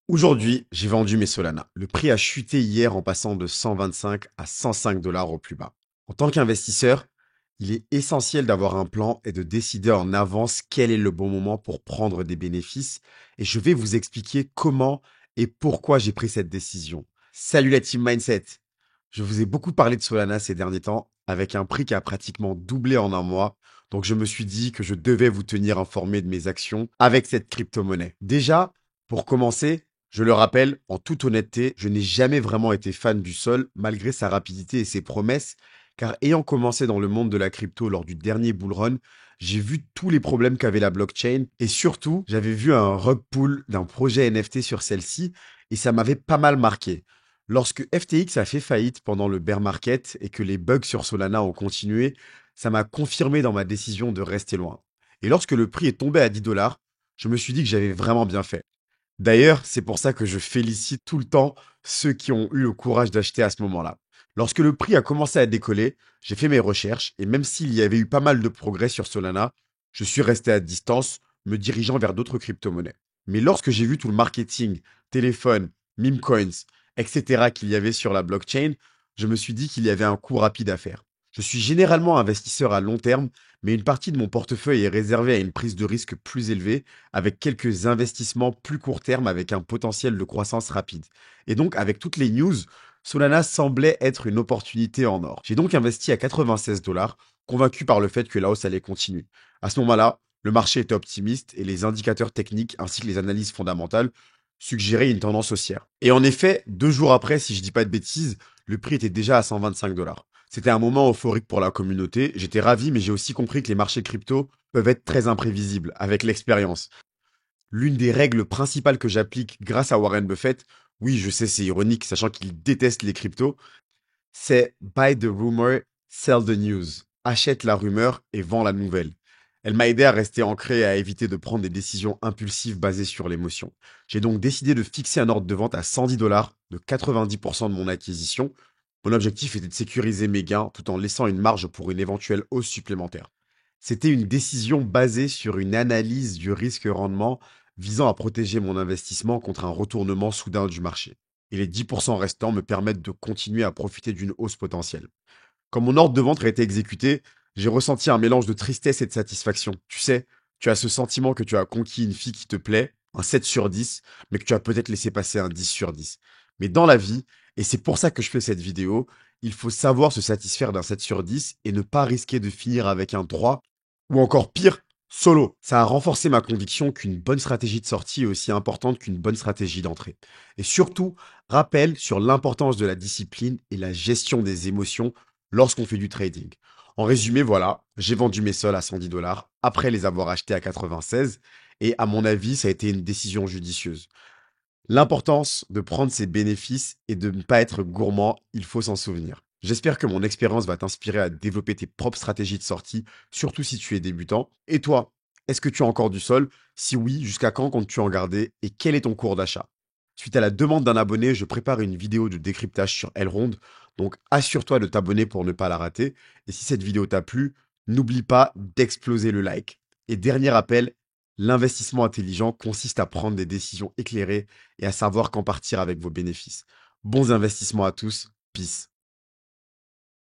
Aujourd'hui, j'ai vendu mes Solana. Le prix a chuté hier en passant de 125 à 105 dollars au plus bas. En tant qu'investisseur, il est essentiel d'avoir un plan et de décider en avance quel est le bon moment pour prendre des bénéfices. Et je vais vous expliquer comment et pourquoi j'ai pris cette décision. Salut la team Mindset. Je vous ai beaucoup parlé de Solana ces derniers temps avec un prix qui a pratiquement doublé en un mois. Donc je me suis dit que je devais vous tenir informé de mes actions avec cette crypto-monnaie. Déjà, pour commencer, je le rappelle, en toute honnêteté, je n'ai jamais vraiment été fan du sol, malgré sa rapidité et ses promesses, car ayant commencé dans le monde de la crypto lors du dernier bull run, j'ai vu tous les problèmes qu'avait la blockchain, et surtout, j'avais vu un rug pull d'un projet NFT sur celle-ci, et ça m'avait pas mal marqué. Lorsque FTX a fait faillite pendant le bear market et que les bugs sur Solana ont continué, ça m'a confirmé dans ma décision de rester loin. Et lorsque le prix est tombé à 10 dollars, je me suis dit que j'avais vraiment bien fait. D'ailleurs, c'est pour ça que je félicite tout le temps ceux qui ont eu le courage d'acheter à ce moment-là. Lorsque le prix a commencé à décoller, j'ai fait mes recherches et même s'il y avait eu pas mal de progrès sur Solana, je suis resté à distance, me dirigeant vers d'autres crypto-monnaies. Mais lorsque j'ai vu tout le marketing, téléphone, meme coins, etc. qu'il y avait sur la blockchain, je me suis dit qu'il y avait un coup rapide à faire. Je suis généralement investisseur à long terme, mais une partie de mon portefeuille est réservée à une prise de risque plus élevée avec quelques investissements plus court terme avec un potentiel de croissance rapide. Et donc, avec toutes les news, Solana semblait être une opportunité en or. J'ai donc investi à 96 dollars, convaincu par le fait que la hausse allait continuer. À ce moment-là, le marché était optimiste et les indicateurs techniques ainsi que les analyses fondamentales suggéraient une tendance haussière. Et en effet, 2 jours après, si je dis pas de bêtises, le prix était déjà à 125 dollars. C'était un moment euphorique pour la communauté. J'étais ravi, mais j'ai aussi compris que les marchés crypto peuvent être très imprévisibles avec l'expérience. L'une des règles principales que j'applique grâce à Warren Buffett, oui, je sais, c'est ironique, sachant qu'il déteste les cryptos, c'est buy the rumor, sell the news. Achète la rumeur et vends la nouvelle. Elle m'a aidé à rester ancré et à éviter de prendre des décisions impulsives basées sur l'émotion. J'ai donc décidé de fixer un ordre de vente à 110 dollars, de 90% de mon acquisition. Mon objectif était de sécuriser mes gains tout en laissant une marge pour une éventuelle hausse supplémentaire. C'était une décision basée sur une analyse du risque-rendement visant à protéger mon investissement contre un retournement soudain du marché. Et les 10% restants me permettent de continuer à profiter d'une hausse potentielle. Quand mon ordre de vente a été exécuté, j'ai ressenti un mélange de tristesse et de satisfaction. Tu sais, tu as ce sentiment que tu as conquis une fille qui te plaît, un 7 sur 10, mais que tu as peut-être laissé passer un 10 sur 10. Mais dans la vie, et c'est pour ça que je fais cette vidéo, il faut savoir se satisfaire d'un 7 sur 10 et ne pas risquer de finir avec un 3 ou encore pire, solo. Ça a renforcé ma conviction qu'une bonne stratégie de sortie est aussi importante qu'une bonne stratégie d'entrée. Et surtout, rappel sur l'importance de la discipline et la gestion des émotions lorsqu'on fait du trading. En résumé, voilà, j'ai vendu mes sols à 110 dollars après les avoir achetés à 96 et à mon avis, ça a été une décision judicieuse. L'importance de prendre ses bénéfices et de ne pas être gourmand, il faut s'en souvenir. J'espère que mon expérience va t'inspirer à développer tes propres stratégies de sortie, surtout si tu es débutant. Et toi, est-ce que tu as encore du sol? Si oui, jusqu'à quand comptes-tu en garder? Et quel est ton cours d'achat? Suite à la demande d'un abonné, je prépare une vidéo de décryptage sur Elrond, donc assure-toi de t'abonner pour ne pas la rater. Et si cette vidéo t'a plu, n'oublie pas d'exploser le like. Et dernier appel, l'investissement intelligent consiste à prendre des décisions éclairées et à savoir quand partir avec vos bénéfices. Bons investissements à tous. Peace.